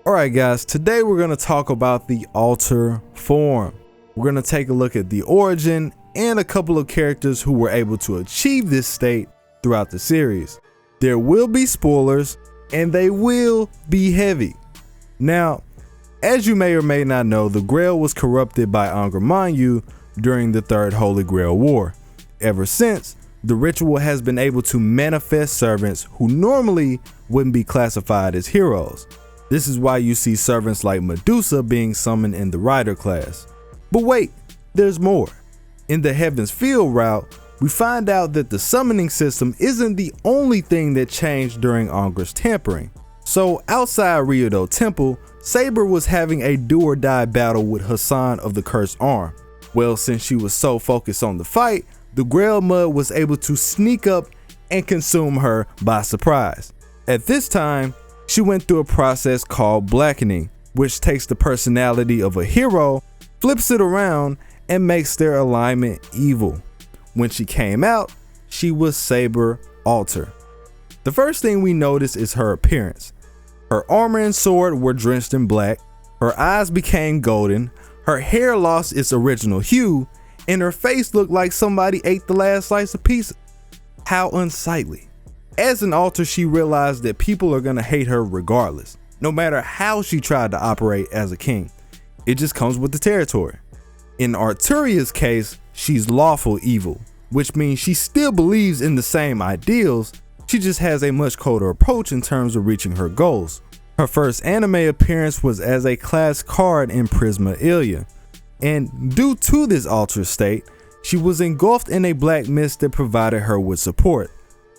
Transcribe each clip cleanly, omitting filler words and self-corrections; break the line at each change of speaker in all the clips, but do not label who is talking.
Alright guys, today we're going to talk about the altar form. We're going to take a look at the origin and a couple of characters who were able to achieve this state throughout the series. There will be spoilers and they will be heavy. Now, as you may or may not know, the Grail was corrupted by Angramanyu during the Third Holy Grail War. Ever since, the ritual has been able to manifest servants who normally wouldn't be classified as heroes. This is why you see servants like Medusa being summoned in the Rider class. But wait, there's more. In the Heaven's Field route, we find out that the summoning system isn't the only thing that changed during Angra's tampering. So outside Ryudo Temple, Saber was having a do or die battle with Hassan of the Cursed Arm. Well, since she was so focused on the fight, the Grail Mud was able to sneak up and consume her by surprise. At this time, she went through a process called Blackening, which takes the personality of a hero, flips it around, and makes their alignment evil. When she came out, she was Saber Alter. The first thing we notice is her appearance. Her armor and sword were drenched in black, her eyes became golden, her hair lost its original hue, and her face looked like somebody ate the last slice of pizza. How unsightly. As an altar, she realized that people are going to hate her regardless, no matter how she tried to operate as a king. It just comes with the territory. In Arturia's case, she's lawful evil, which means she still believes in the same ideals, she just has a much colder approach in terms of reaching her goals. Her first anime appearance was as a class card in Prisma Ilia, and due to this altar state, she was engulfed in a black mist that provided her with support.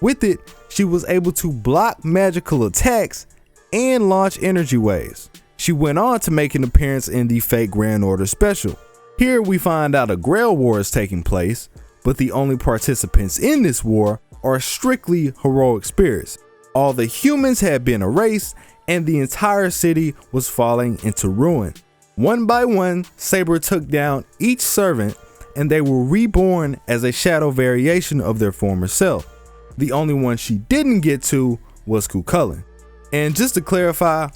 With it, she was able to block magical attacks and launch energy waves. She went on to make an appearance in the Fate Grand Order special. Here we find out a Grail War is taking place, but the only participants in this war are strictly heroic spirits. All the humans had been erased and the entire city was falling into ruin. One by one, Saber took down each servant and they were reborn as a shadow variation of their former self. The only one she didn't get to was Cuchulainn. And just to clarify,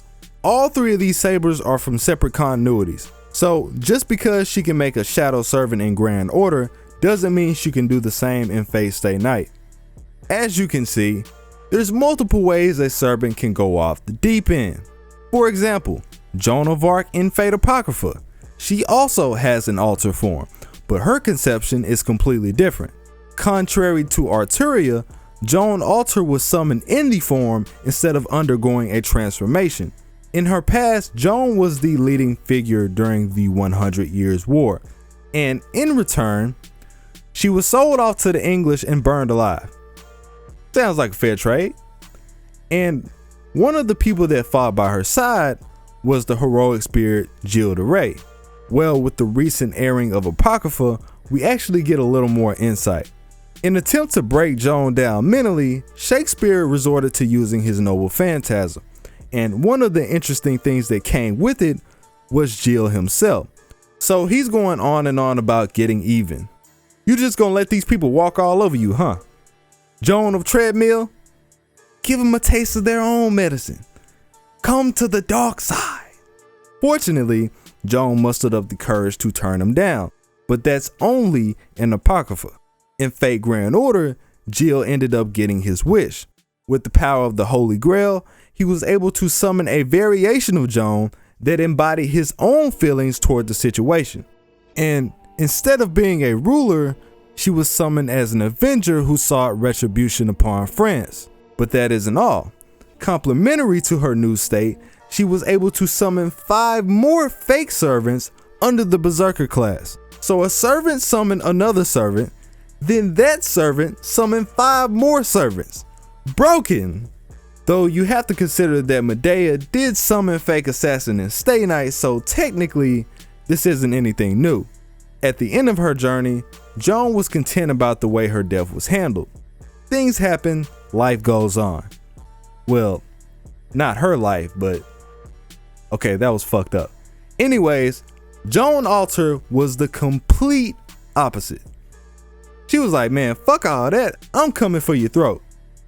all three of these Sabers are from separate continuities. So just because she can make a shadow servant in Grand Order doesn't mean she can do the same in Fate Stay Night. As you can see, there's multiple ways a servant can go off the deep end. For example, Joan of Arc in Fate Apocrypha. She also has an altar form, but her conception is completely different. Contrary to Arturia, Joan Alter was summoned in the form instead of undergoing a transformation. In her past, Joan was the leading figure during the 100 Years' War, and in return, she was sold off to the English and burned alive. Sounds like a fair trade. And one of the people that fought by her side was the heroic spirit Gilles de Rais. Well, with the recent airing of Apocrypha, we actually get a little more insight. In an attempt to break Joan down mentally, Shakespeare resorted to using his noble phantasm, and one of the interesting things that came with it was Gilles himself. So he's going on and on about getting even. You just gonna let these people walk all over you, huh? Joan of Treadmill? Give them a taste of their own medicine. Come to the dark side. Fortunately, Joan mustered up the courage to turn him down, but that's only in Apocrypha. In Fate Grand Order, Gilles ended up getting his wish. With the power of the Holy Grail, he was able to summon a variation of Joan that embodied his own feelings toward the situation. And instead of being a ruler, she was summoned as an avenger who sought retribution upon France. But that isn't all. Complementary to her new state, she was able to summon 5 more fake servants under the Berserker class. So a servant summoned another servant, then that servant summoned 5 more servants. Broken! Though you have to consider that Medea did summon fake assassin in Stay Night, so technically this isn't anything new. At the end of her journey, Joan was content about the way her death was handled. Things happen, life goes on. Well, not her life, but okay, that was fucked up. Anyways, Joan Alter was the complete opposite. She was like, man, fuck all that. I'm coming for your throat.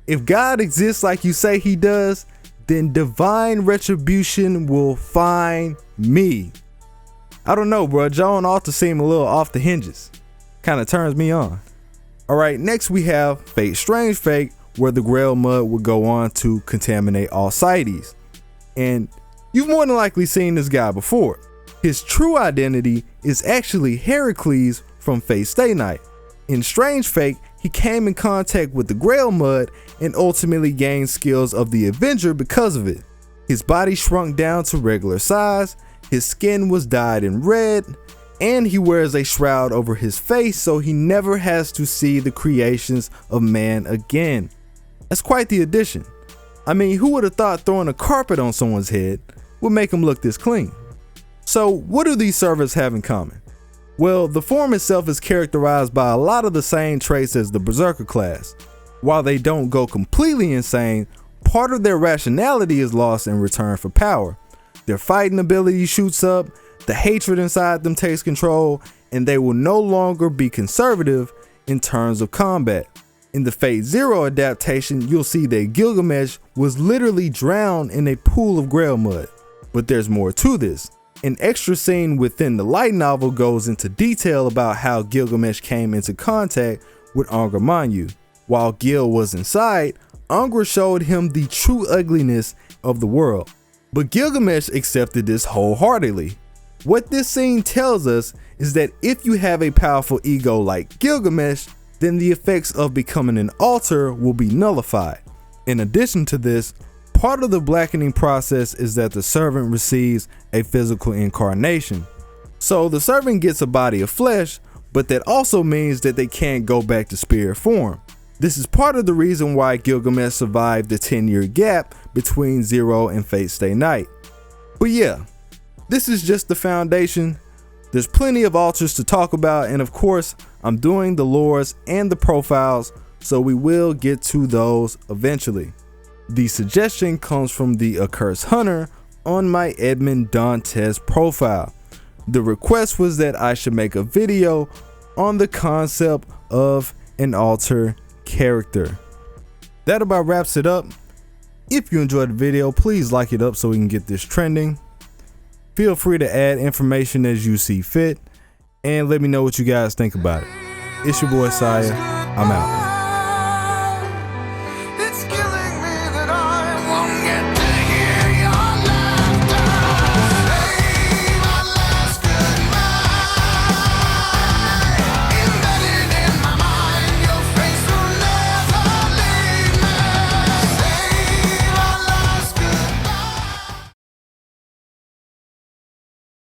If God exists like you say he does, then divine retribution will find me. I don't know, bro. Joan Alter seem a little off the hinges. Kind of turns me on. Alright, next we have Fate Strange Fate, where the Grail Mud would go on to contaminate Alcides. And you've more than likely seen this guy before. His true identity is actually Heracles from Fate Stay Night. In Strange Fate, he came in contact with the Grail Mud and ultimately gained skills of the Avenger because of it. His body shrunk down to regular size, his skin was dyed in red, and he wears a shroud over his face so he never has to see the creations of man again. That's quite the addition. I mean, who would have thought throwing a carpet on someone's head would make him look this clean? So what do these servants have in common? Well, the form itself is characterized by a lot of the same traits as the Berserker class. While they don't go completely insane, part of their rationality is lost in return for power. Their fighting ability shoots up, the hatred inside them takes control, and they will no longer be conservative in terms of combat. In the Fate Zero adaptation, you'll see that Gilgamesh was literally drowned in a pool of Grail Mud. But there's more to this. An extra scene within the light novel goes into detail about how Gilgamesh came into contact with Angra Mainyu. While Gil was inside, Angra showed him the true ugliness of the world. But Gilgamesh accepted this wholeheartedly. What this scene tells us is that if you have a powerful ego like Gilgamesh, then the effects of becoming an alter will be nullified. In addition to this, part of the blackening process is that the servant receives a physical incarnation. So the servant gets a body of flesh, but that also means that they can't go back to spirit form. This is part of the reason why Gilgamesh survived the 10-year gap between Zero and Fate Stay Night. But yeah, this is just the foundation. There's plenty of alters to talk about, and of course, I'm doing the lores and the profiles, so we will get to those eventually. The suggestion comes from the Accursed Hunter on my Edmond Dantes profile. The request was that I should make a video on the concept of an alter character. That about wraps it up. If you enjoyed the video, please like it up so we can get this trending. Feel free to add information as you see fit, and let me know what you guys think about it. It's your boy Tsiah. I'm out.